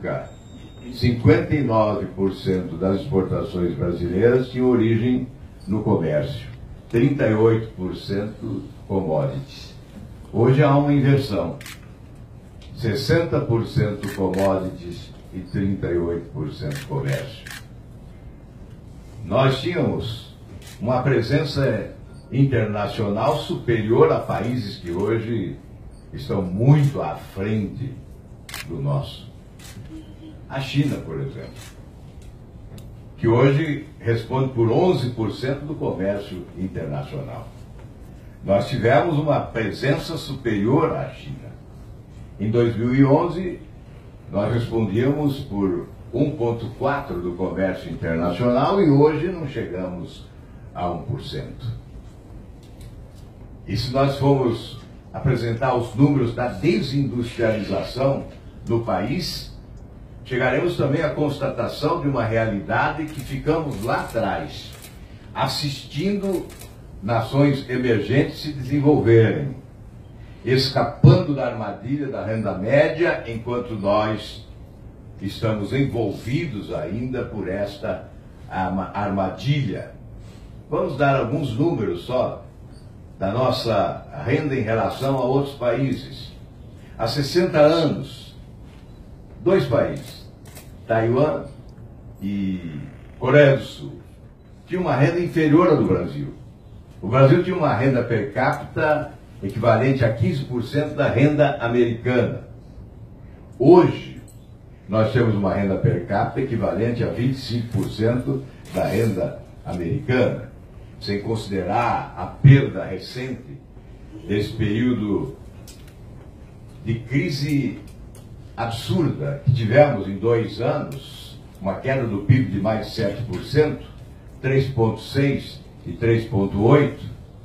época, 59% das exportações brasileiras tinham origem no comércio, 38% commodities. Hoje há uma inversão, 60% commodities e 38% comércio. Nós tínhamos uma presença internacional superior a países que hoje estão muito à frente do nosso. A China, por exemplo, que hoje responde por 11% do comércio internacional. Nós tivemos uma presença superior à China. Em 2011, nós respondíamos por 1,4% do comércio internacional e hoje não chegamos a 1%. E se nós formos apresentar os números da desindustrialização do país, chegaremos também à constatação de uma realidade que ficamos lá atrás, assistindo nações emergentes se desenvolverem, escapando da armadilha da renda média, enquanto nós estamos envolvidos ainda por esta armadilha. Vamos dar alguns números só da nossa renda em relação a outros países. Há 60 anos, dois países, Taiwan e Coreia do Sul, tinham uma renda inferior à do Brasil. O Brasil tinha uma renda per capita equivalente a 15% da renda americana. Hoje, nós temos uma renda per capita equivalente a 25% da renda americana, sem considerar a perda recente desse período de crise absurda que tivemos em 2 anos, uma queda do PIB de mais de 7%, 3,6% e 3,8%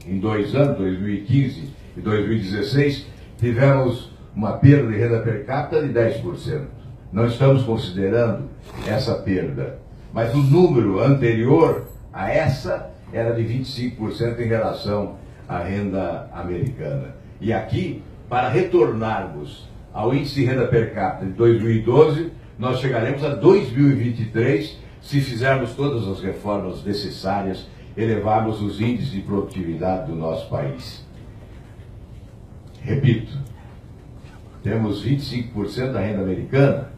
em 2 anos, 2015 e 2016, tivemos uma perda de renda per capita de 10%. Não estamos considerando essa perda, mas o número anterior a essa era de 25% em relação à renda americana. E aqui, para retornarmos ao índice de renda per capita de 2012, nós chegaremos a 2023, se fizermos todas as reformas necessárias, elevarmos os índices de produtividade do nosso país. Repito, temos 25% da renda americana,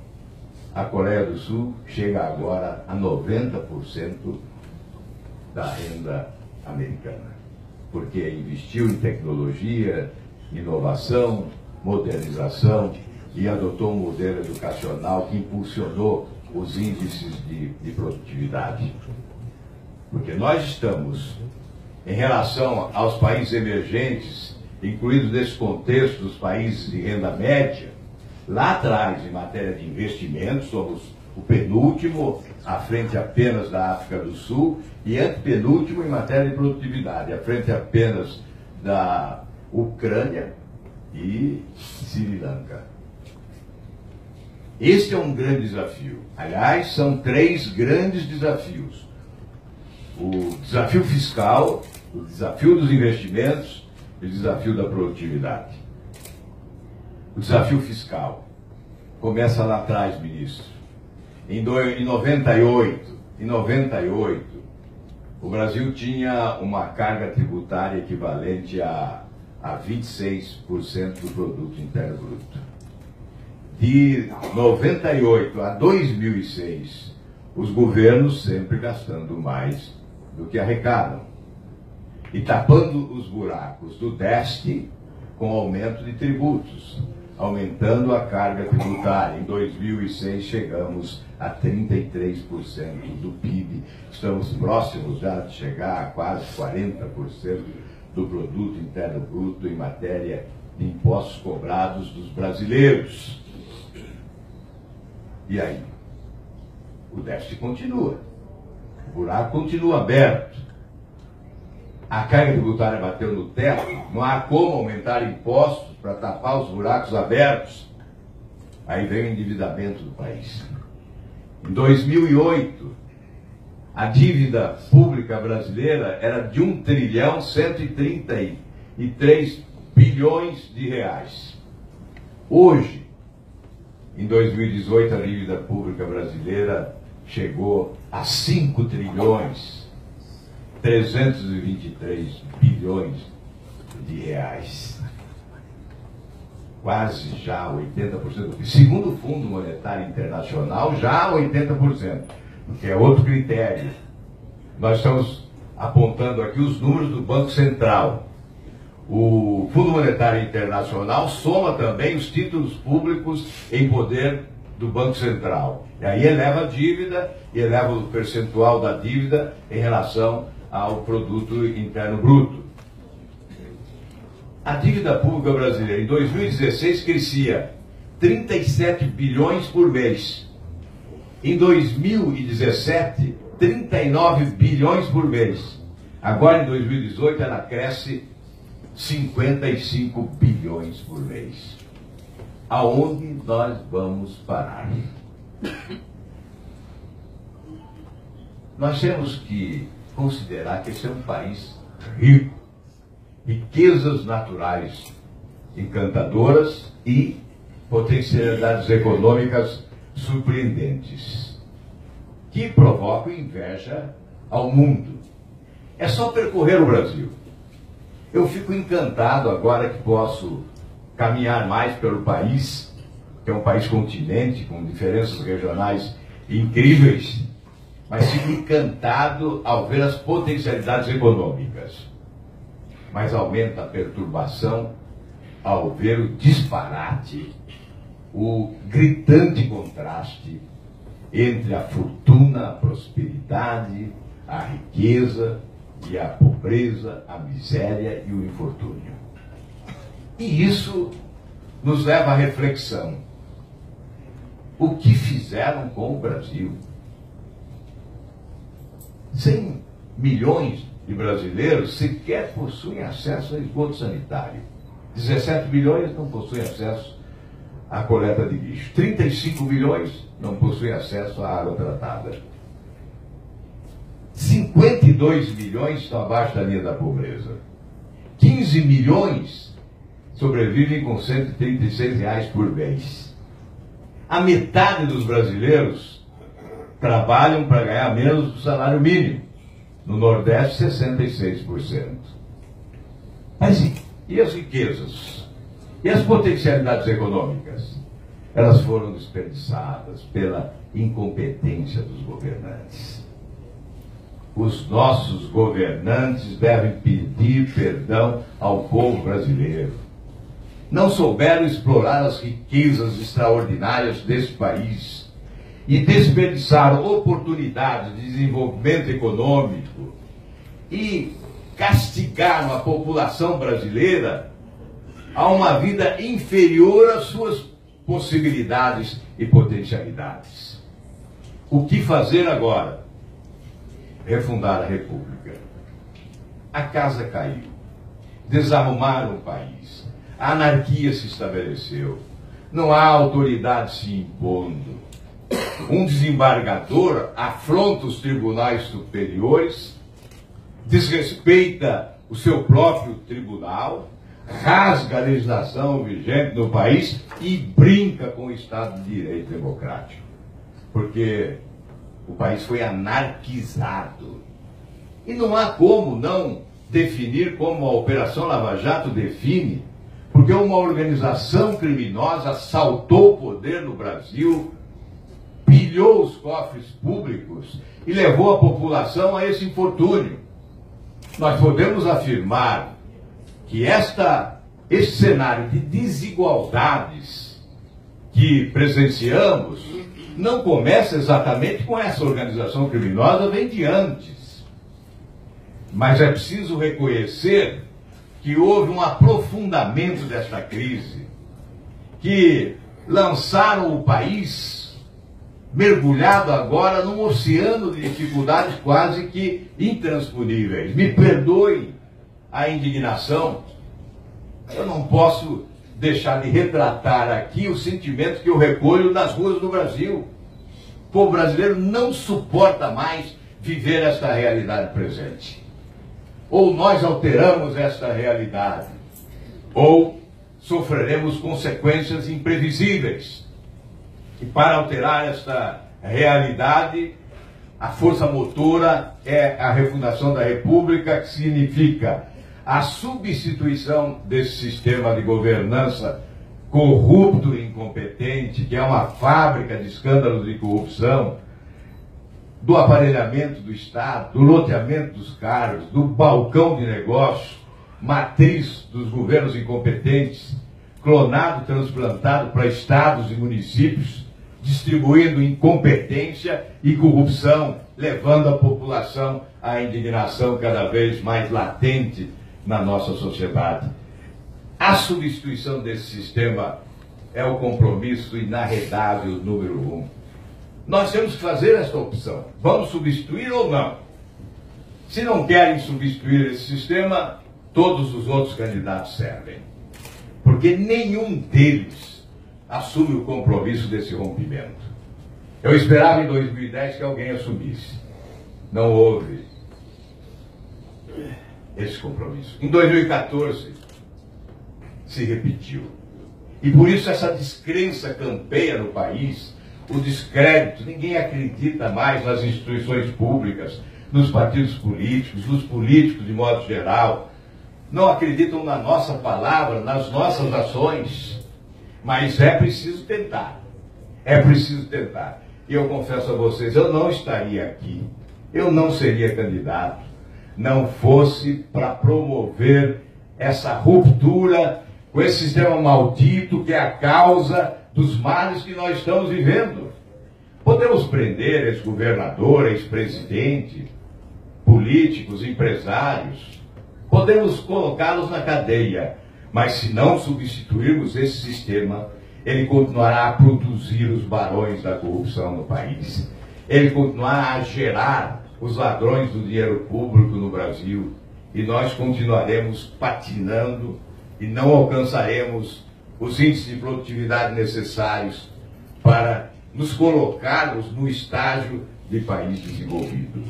a Coreia do Sul chega agora a 90% da renda americana, porque investiu em tecnologia, inovação, modernização e adotou um modelo educacional que impulsionou os índices de produtividade. Porque nós estamos, em relação aos países emergentes, incluídos nesse contexto dos países de renda média, lá atrás, em matéria de investimentos, somos o penúltimo, à frente apenas da África do Sul, e antepenúltimo em matéria de produtividade, à frente apenas da Ucrânia e Sri Lanka. Este é um grande desafio. Aliás, são 3 grandes desafios. O desafio fiscal, o desafio dos investimentos e o desafio da produtividade. O desafio fiscal começa lá atrás, ministro. Em 98, o Brasil tinha uma carga tributária equivalente a 26% do produto interno bruto. De 98 a 2006, os governos sempre gastando mais do que arrecadam e tapando os buracos do déficit com aumento de tributos, aumentando a carga tributária. Em 2006 chegamos a 33% do PIB, estamos próximos já de chegar a quase 40% do produto interno bruto em matéria de impostos cobrados dos brasileiros. E aí? O déficit continua, o buraco continua aberto, a carga tributária bateu no teto, não há como aumentar impostos para tapar os buracos abertos. Aí vem o endividamento do país. Em 2008, a dívida pública brasileira era de 1,133 trilhões de reais. Hoje, Em 2018, a dívida pública brasileira chegou a 5 trilhões 323 bilhões de reais. Quase já 80%. Segundo o Fundo Monetário Internacional, já 80%, porque é outro critério. Nós estamos apontando aqui os números do Banco Central. O Fundo Monetário Internacional soma também os títulos públicos em poder do Banco Central. E aí eleva a dívida e eleva o percentual da dívida em relação ao produto interno bruto. A dívida pública brasileira em 2016 crescia 37 bilhões por mês. Em 2017, 39 bilhões por mês. Agora, em 2018, ela cresce 55 bilhões por mês. Aonde nós vamos parar? Nós temos que considerar que esse é um país rico, riquezas naturais encantadoras e potencialidades econômicas surpreendentes, que provocam inveja ao mundo. É só percorrer o Brasil. Eu fico encantado agora que posso caminhar mais pelo país, que é um país continente, com diferenças regionais incríveis, mas fico encantado ao ver as potencialidades econômicas. Mas aumenta a perturbação ao ver o disparate, o gritante contraste entre a fortuna, a prosperidade, a riqueza e a pobreza, a miséria e o infortúnio. E isso nos leva à reflexão. O que fizeram com o Brasil? 100 milhões de brasileiros sequer possuem acesso a esgoto sanitário. 17 milhões não possuem acesso à coleta de lixo. 35 milhões não possuem acesso à água tratada. 52 milhões estão abaixo da linha da pobreza. 15 milhões sobrevivem com R$ 136 por mês. A metade dos brasileiros trabalham para ganhar menos do salário mínimo. No Nordeste, 66%. Mas e as riquezas? E as potencialidades econômicas? Elas foram desperdiçadas pela incompetência dos governantes. Os nossos governantes devem pedir perdão ao povo brasileiro. Não souberam explorar as riquezas extraordinárias desse país e desperdiçaram oportunidades de desenvolvimento econômico e castigaram a população brasileira a uma vida inferior às suas possibilidades e potencialidades. O que fazer agora? Refundar a República. A casa caiu. Desarrumaram o país. A anarquia se estabeleceu. Não há autoridade se impondo. Um desembargador afronta os tribunais superiores, desrespeita o seu próprio tribunal, rasga a legislação vigente no país e brinca com o Estado de Direito democrático. Porque o país foi anarquizado. E não há como não definir como a Operação Lava Jato define, porque uma organização criminosa assaltou o poder no Brasil, pilhou os cofres públicos e levou a população a esse infortúnio. Nós podemos afirmar que esse cenário de desigualdades que presenciamos não começa exatamente com essa organização criminosa, vem de antes. Mas é preciso reconhecer que houve um aprofundamento desta crise, que lançaram o país mergulhado agora num oceano de dificuldades quase que intransponíveis. Me perdoe a indignação, eu não posso deixar de retratar aqui o sentimento que eu recolho nas ruas do Brasil. O povo brasileiro não suporta mais viver esta realidade presente. Ou nós alteramos esta realidade, ou sofreremos consequências imprevisíveis. E para alterar esta realidade, a força motora é a refundação da República, que significa a substituição desse sistema de governança corrupto e incompetente, que é uma fábrica de escândalos e corrupção, do aparelhamento do Estado, do loteamento dos cargos, do balcão de negócios, matriz dos governos incompetentes, clonado, transplantado para estados e municípios, distribuindo incompetência e corrupção, levando a população à indignação cada vez mais latente na nossa sociedade. A substituição desse sistema é o compromisso inarredável número 1. Nós temos que fazer esta opção. Vamos substituir ou não? Se não querem substituir esse sistema, todos os outros candidatos servem. Porque nenhum deles assume o compromisso desse rompimento. Eu esperava em 2010 que alguém assumisse. Não houve esse compromisso. Em 2014, se repetiu. E por isso essa descrença campeia no país, o descrédito, ninguém acredita mais nas instituições públicas, nos partidos políticos, nos políticos de modo geral, não acreditam na nossa palavra, nas nossas ações. Mas é preciso tentar. É preciso tentar. E eu confesso a vocês, eu não estaria aqui, eu não seria candidato, não fosse para promover essa ruptura com esse sistema maldito que é a causa dos males que nós estamos vivendo. Podemos prender ex-governador, ex-presidente, políticos, empresários, podemos colocá-los na cadeia, mas se não substituirmos esse sistema, ele continuará a produzir os barões da corrupção no país. Ele continuará a gerar os ladrões do dinheiro público no Brasil. E nós continuaremos patinando e não alcançaremos os índices de produtividade necessários para nos colocarmos no estágio de país desenvolvido.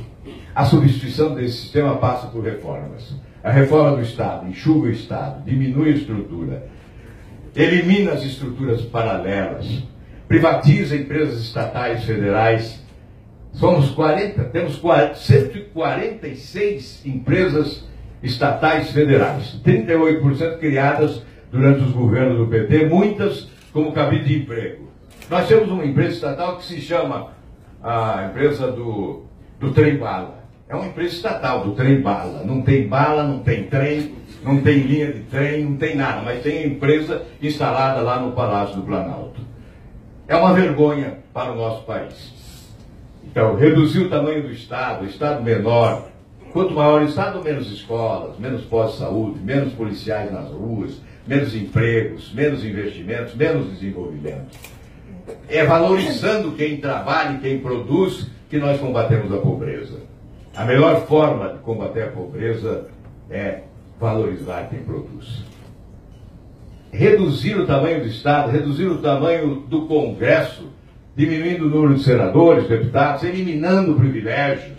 A substituição desse sistema passa por reformas. A reforma do Estado enxuga o Estado, diminui a estrutura, elimina as estruturas paralelas, privatiza empresas estatais federais. Temos 146 empresas estatais federais, 38% criadas durante os governos do PT, muitas como cabide de emprego. Nós temos uma empresa estatal que se chama a empresa do trem-bala. É uma empresa estatal do trem-bala. Não tem bala, não tem trem, não tem linha de trem, não tem nada, mas tem a empresa instalada lá no Palácio do Planalto. É uma vergonha para o nosso país. Então, reduzir o tamanho do Estado, o Estado menor. Quanto maior o Estado, menos escolas, menos pós-saúde, menos policiais nas ruas, menos empregos, menos investimentos, menos desenvolvimento. É valorizando quem trabalha e quem produz que nós combatemos a pobreza. A melhor forma de combater a pobreza é valorizar quem produz. Reduzir o tamanho do Estado, reduzir o tamanho do Congresso, diminuindo o número de senadores, deputados, eliminando privilégios.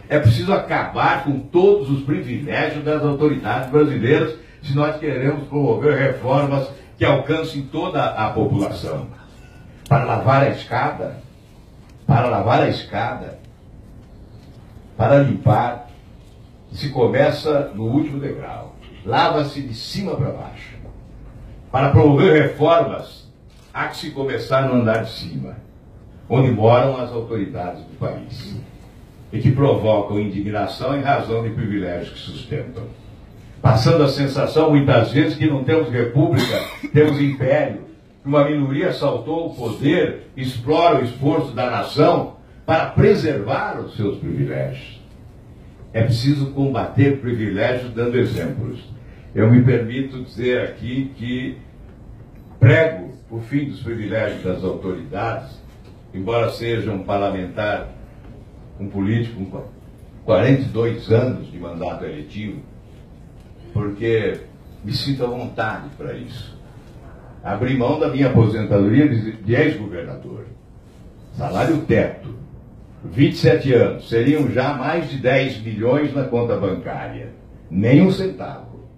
É preciso acabar com todos os privilégios das autoridades brasileiras se nós queremos promover reformas que alcancem toda a população. Para lavar a escada, para limpar, se começa no último degrau. Lava-se de cima para baixo. Para promover reformas, há que se começar no andar de cima, onde moram as autoridades do país, e que provocam indignação em razão de privilégios que sustentam. Passando a sensação, muitas vezes, que não temos república, temos império, que uma minoria assaltou o poder, explora o esforço da nação para preservar os seus privilégios. É preciso combater privilégios dando exemplos. Eu me permito dizer aqui que prego o fim dos privilégios das autoridades, embora seja um parlamentar, um político com 42 anos de mandato eletivo, porque me sinto à vontade para isso. Abri mão da minha aposentadoria de ex-governador. Salário teto. 27 anos. Seriam já mais de 10 milhões na conta bancária. Nem um centavo.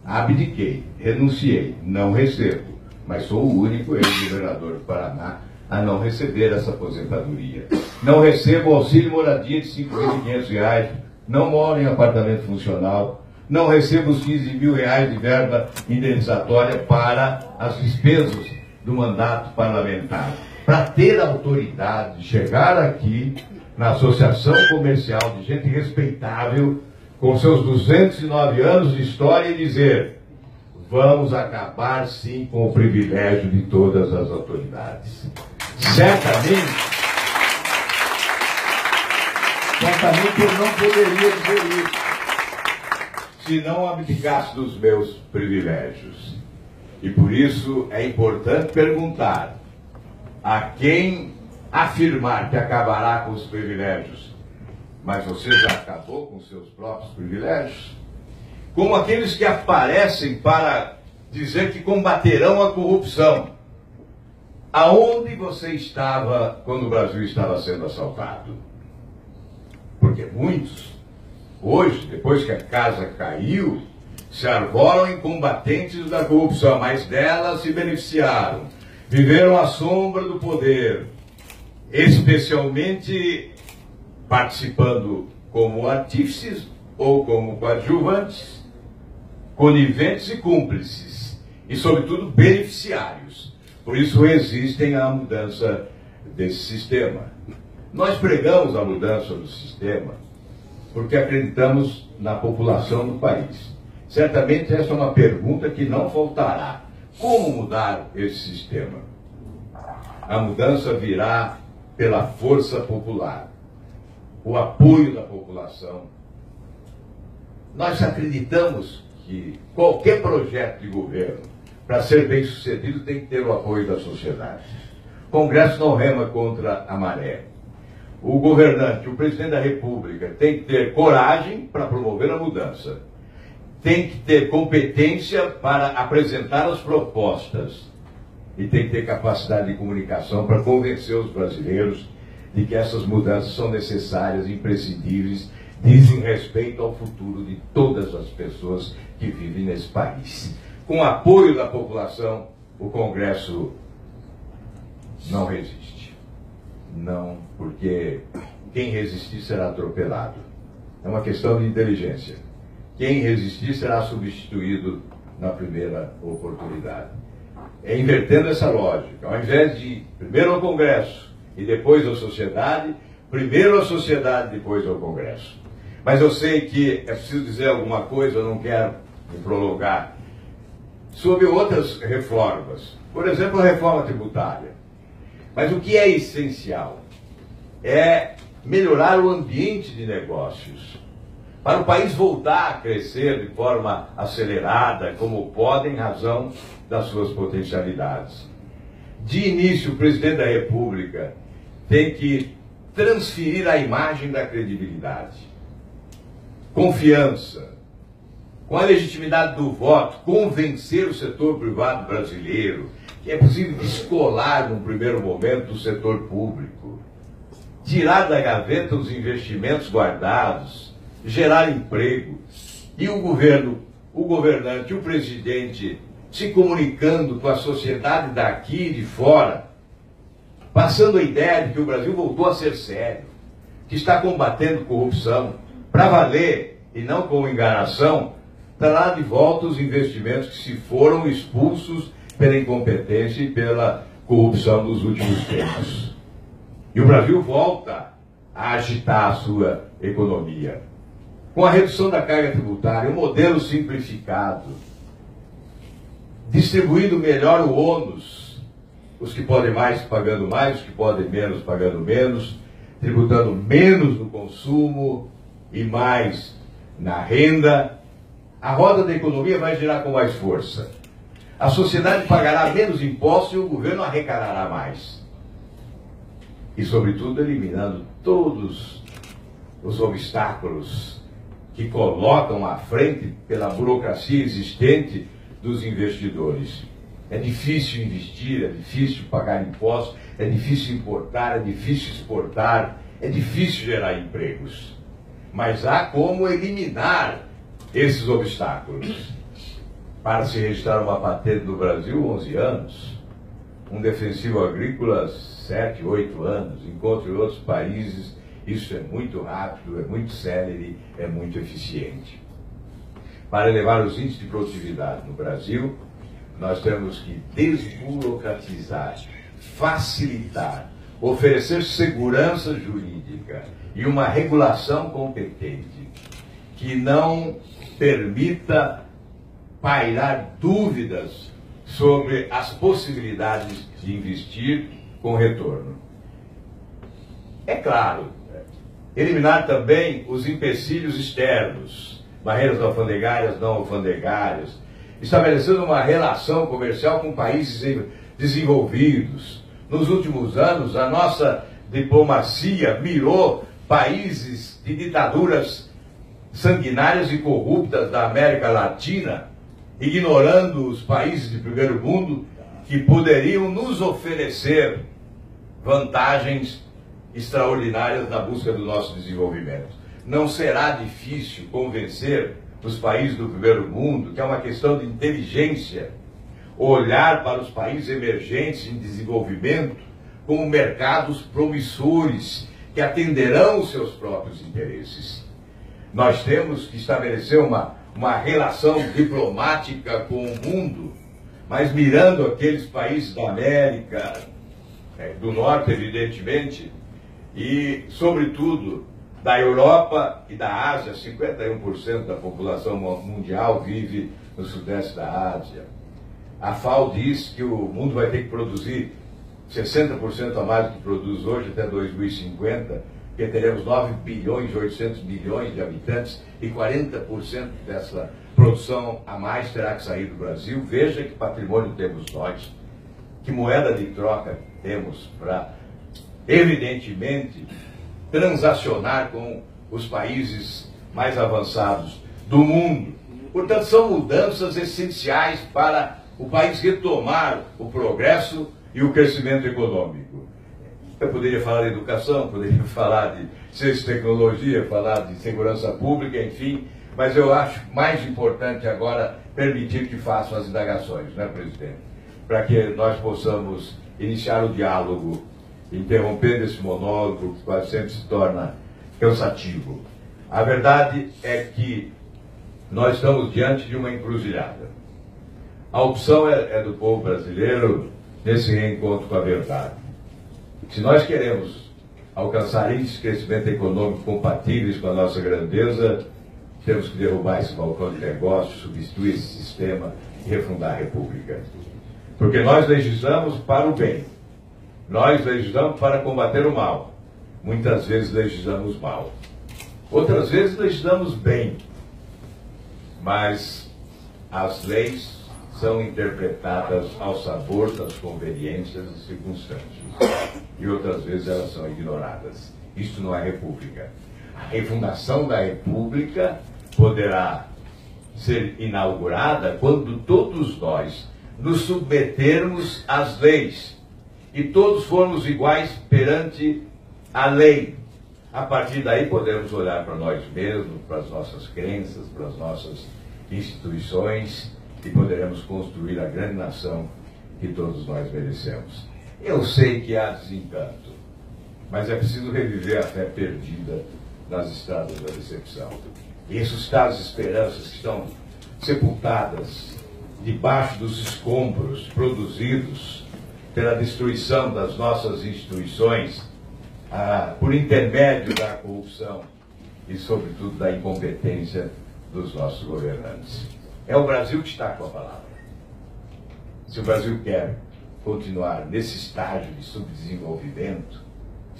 Abdiquei, renunciei, não recebo. Mas sou o único ex-governador do Paraná a não receber essa aposentadoria. Não recebo auxílio moradia de R$ 5.500, não moro em apartamento funcional, não recebo os R$ 15.000 de verba indenizatória para as despesas do mandato parlamentar. Para ter a autoridade de chegar aqui na associação comercial de gente respeitável, com seus 209 anos de história, e dizer: vamos acabar sim com o privilégio de todas as autoridades. Certamente eu não poderia dizer isso se não abdicasse dos meus privilégios. E por isso é importante perguntar a quem afirmar que acabará com os privilégios, mas você já acabou com seus próprios privilégios? Como aqueles que aparecem para dizer que combaterão a corrupção. Aonde você estava quando o Brasil estava sendo assaltado? Porque muitos, hoje, depois que a casa caiu, se arvoram em combatentes da corrupção, mas dela se beneficiaram, viveram à sombra do poder, especialmente participando como artífices ou como coadjuvantes, coniventes e cúmplices, e sobretudo beneficiários. Por isso resistem à mudança desse sistema. Nós pregamos a mudança do sistema porque acreditamos na população do país. Certamente essa é uma pergunta que não faltará. Como mudar esse sistema? A mudança virá pela força popular, o apoio da população. Nós acreditamos que qualquer projeto de governo, para ser bem sucedido, tem que ter o apoio da sociedade. O Congresso não rema contra a maré. O governante, o presidente da República, tem que ter coragem para promover a mudança. Tem que ter competência para apresentar as propostas. E tem que ter capacidade de comunicação para convencer os brasileiros de que essas mudanças são necessárias, imprescindíveis, dizem respeito ao futuro de todas as pessoas que vivem nesse país. Com o apoio da população, o Congresso não resiste. Não, porque quem resistir será atropelado. É uma questão de inteligência. Quem resistir será substituído na primeira oportunidade. É invertendo essa lógica. Ao invés de primeiro ao Congresso e depois à sociedade, primeiro à sociedade, depois ao Congresso. Mas eu sei que é preciso dizer alguma coisa, eu não quero me prolongar, sobre outras reformas. Por exemplo, a reforma tributária. Mas o que é essencial é melhorar o ambiente de negócios, para o país voltar a crescer de forma acelerada, como pode, em razão das suas potencialidades. De início, o presidente da República tem que transferir a imagem da credibilidade, confiança, com a legitimidade do voto, convencer o setor privado brasileiro que é possível descolar, num primeiro momento, do setor público, tirar da gaveta os investimentos guardados, gerar emprego, e o governo, o governante, o presidente se comunicando com a sociedade daqui e de fora, passando a ideia de que o Brasil voltou a ser sério, que está combatendo corrupção, para valer, e não com enganação, trará de volta os investimentos que se foram expulsos pela incompetência e pela corrupção dos últimos tempos. E o Brasil volta a agitar a sua economia. Com a redução da carga tributária, um modelo simplificado, distribuindo melhor o ônus, os que podem mais pagando mais, os que podem menos pagando menos, tributando menos no consumo e mais na renda, a roda da economia vai girar com mais força. A sociedade pagará menos impostos e o governo arrecadará mais. E, sobretudo, eliminando todos os obstáculos que colocam à frente pela burocracia existente dos investidores. É difícil investir, é difícil pagar impostos, é difícil importar, é difícil exportar, é difícil gerar empregos. Mas há como eliminar esses obstáculos. Para se registrar uma patente no Brasil, 11 anos. um defensivo agrícola 7, 8 anos, enquanto em outros países isso é muito rápido, é muito célere, é muito eficiente. Para elevar os índices de produtividade no Brasil, nós temos que desburocratizar, facilitar, oferecer segurança jurídica e uma regulação competente que não permita pairar dúvidas sobre as possibilidades de investir com retorno. É claro, eliminar também os empecilhos externos, barreiras alfandegárias, não alfandegárias, estabelecendo uma relação comercial com países desenvolvidos. Nos últimos anos, a nossa diplomacia mirou países de ditaduras sanguinárias e corruptas da América Latina, ignorando os países de primeiro mundo que poderiam nos oferecer vantagens extraordinárias na busca do nosso desenvolvimento. Não será difícil convencer os países do primeiro mundo que é uma questão de inteligência olhar para os países emergentes em desenvolvimento como mercados promissores que atenderão os seus próprios interesses. Nós temos que estabelecer uma relação diplomática com o mundo, mas mirando aqueles países da América do Norte, evidentemente, e, sobretudo, da Europa e da Ásia. 51% da população mundial vive no sudeste da Ásia. A FAO diz que o mundo vai ter que produzir 60% a mais do que produz hoje até 2050, porque teremos 9 bilhões e 800 milhões de habitantes e 40% dessa produção a mais terá que sair do Brasil. Veja que patrimônio temos nós, que moeda de troca temos para, evidentemente, transacionar com os países mais avançados do mundo. Portanto, são mudanças essenciais para o país retomar o progresso e o crescimento econômico. Eu poderia falar de educação, poderia falar de ciência e tecnologia, falar de segurança pública, enfim, mas eu acho mais importante agora permitir que façam as indagações, né, presidente? Para que nós possamos iniciar o diálogo, interrompendo esse monólogo que quase sempre se torna cansativo. A verdade é que nós estamos diante de uma encruzilhada. A opção é do povo brasileiro nesse reencontro com a verdade. Se nós queremos alcançar índices de crescimento econômico compatíveis com a nossa grandeza, temos que derrubar esse balcão de negócios, substituir esse sistema e refundar a República. Porque nós legislamos para o bem. Nós legislamos para combater o mal. Muitas vezes legislamos mal. Outras vezes legislamos bem. Mas as leis são interpretadas ao sabor das conveniências e circunstâncias. E outras vezes elas são ignoradas. Isto não é República. A refundação da República poderá ser inaugurada quando todos nós nos submetermos às leis e todos formos iguais perante a lei. A partir daí podemos olhar para nós mesmos, para as nossas crenças, para as nossas instituições e poderemos construir a grande nação que todos nós merecemos. Eu sei que há desencanto, mas é preciso reviver a fé perdida nas estradas da decepção. E ressuscitar as esperanças que estão sepultadas debaixo dos escombros produzidos pela destruição das nossas instituições, por intermédio da corrupção e, sobretudo, da incompetência dos nossos governantes. É o Brasil que está com a palavra. Se o Brasil quer continuar nesse estágio de subdesenvolvimento,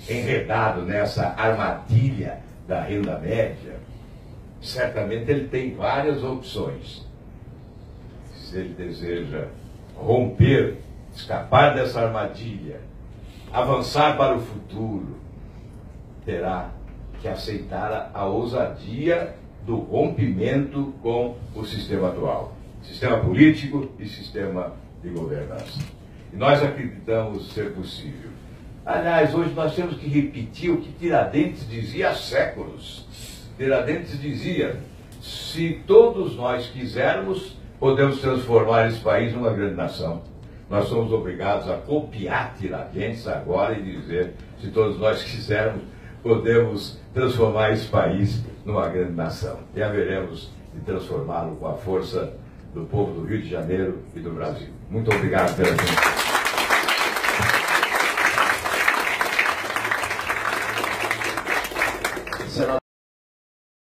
enredado nessa armadilha da renda média, certamente ele tem várias opções. Se ele deseja romper, escapar dessa armadilha, avançar para o futuro, terá que aceitar a ousadia do rompimento com o sistema atual, sistema político e sistema de governança. E nós acreditamos ser possível. Aliás, hoje nós temos que repetir o que Tiradentes dizia há séculos. Tiradentes dizia: se todos nós quisermos, podemos transformar esse país numa grande nação. nós somos obrigados a copiar Tiradentes agora e dizer, se todos nós quisermos, podemos transformar esse país numa grande nação. E haveremos de transformá-lo com a força do povo do Rio de Janeiro e do Brasil. Muito obrigado pela atenção.